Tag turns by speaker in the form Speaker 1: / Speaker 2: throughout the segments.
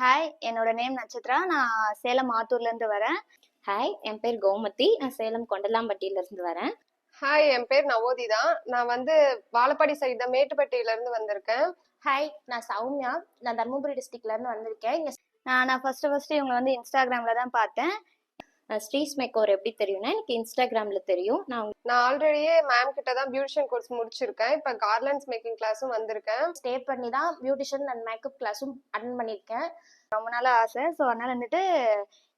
Speaker 1: Hi, என்னோட name Nakshatra. நான் சேலம் ஆத்தூர்ல இருந்து வரேன்.
Speaker 2: ஹாய், என் பேர் கோமதி. நான் சேலம் கொண்டலாம்பட்டியில இருந்து வரேன்.
Speaker 3: ஹாய், என் பேர் நவோதிதா. நான் வாழப்பாடி சைடு தான், மேட்டுப்பட்டியில இருந்து வந்திருக்கேன்.
Speaker 4: ஹாய், நான் சௌமியா. நான் தர்மபுரி டிஸ்ட்ரிக்ட்ல இருந்து வந்திருக்கேன்.
Speaker 1: நான் ஃபர்ஸ்ட் இவங்களை வந்து இன்ஸ்டாகிராம்ல தான் பார்த்தேன்.
Speaker 2: ஸ்ரீஸ் மேக்கோர் எப்படி தெரியும்னா எனக்கு இன்ஸ்டாகிராம்ல தெரியும்.
Speaker 3: நான் ஆல்ரெடியே மேம் கிட்ட தான் பியூட்டிஷியன் கோர்ஸ் முடிச்சிருக்கேன். இப்போ கார்லண்ட்ஸ் மேக்கிங் கிளாஸும் வந்திருக்கேன்.
Speaker 4: ஸ்டே பண்ணி தான் பியூட்டிஷியன் அண்ட் மேக்கப் கிளாஸும் அட்டன் பண்ணியிருக்கேன்.
Speaker 1: ரொம்ப நாளா ஆசை. ஸோ அதனால வந்துட்டு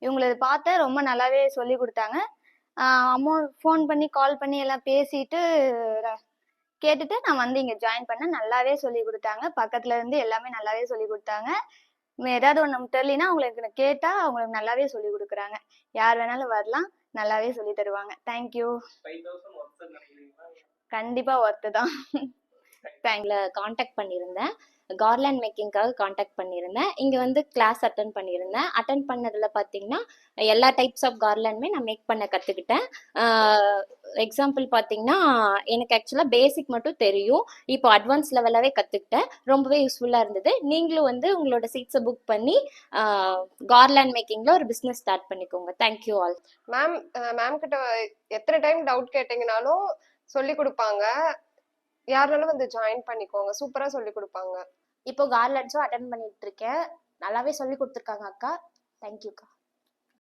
Speaker 1: இவங்களை பார்த்தேன், ரொம்ப நல்லாவே சொல்லி கொடுத்தாங்க. அம்மா ஃபோன் பண்ணி கால் பண்ணி எல்லாம் பேசிட்டு கேட்டுட்டு நான் வந்து இங்கே ஜாயின் பண்ணேன். நல்லாவே சொல்லி கொடுத்தாங்க. பக்கத்துல இருந்து எல்லாமே நல்லாவே சொல்லி கொடுத்தாங்க. ஏதாவது ஒன்று நமக்கு தெரியலனா அவங்களுக்கு கேட்டா அவங்களுக்கு நல்லாவே சொல்லி கொடுக்குறாங்க. யார் வேணாலும் வரலாம், நல்லாவே சொல்லி தருவாங்க. தேங்க்யூ. கண்டிப்பா ஒர்த்து தான்.
Speaker 2: காண்டாக்ட் பண்ணியிருந்தேன். கார்லேண்ட் மேக்கிங்காக காண்டாக்ட் பண்ணியிருந்தேன். இங்கே வந்து கிளாஸ் அட்டன் பண்ணியிருந்தேன். அட்டன் பண்ணதில் பார்த்தீங்கன்னா எல்லா டைப்ஸ் ஆஃப் கார்லேண்டுமே நான் மேக் பண்ண கற்றுக்கிட்டேன். எக்ஸாம்பிள் பார்த்தீங்கன்னா எனக்கு ஆக்சுவலாக பேசிக் மட்டும் தெரியும். இப்போ அட்வான்ஸ் லெவலாகவே கற்றுக்கிட்டேன். ரொம்பவே யூஸ்ஃபுல்லாக இருந்தது. நீங்களும் வந்து உங்களோட சீட்ஸை புக் பண்ணி கார்லேண்ட் மேக்கிங்கில் ஒரு பிஸ்னஸ் ஸ்டார்ட் பண்ணிக்கோங்க. Thank you all.
Speaker 3: மேம் கிட்ட எத்தனை டைம் டவுட் கேட்டீங்கனாலும் சொல்லி கொடுப்பாங்க. யாருனாலும் வந்து ஜாயின் பண்ணிக்கோங்க. சூப்பரா சொல்லி கொடுப்பாங்க.
Speaker 4: இப்போ கார்லண்ட்ஸும் அட்டன் பண்ணிட்டு இருக்கேன். நல்லாவே சொல்லி கொடுத்துருக்காங்க அக்கா. தேங்க்யூக்கா.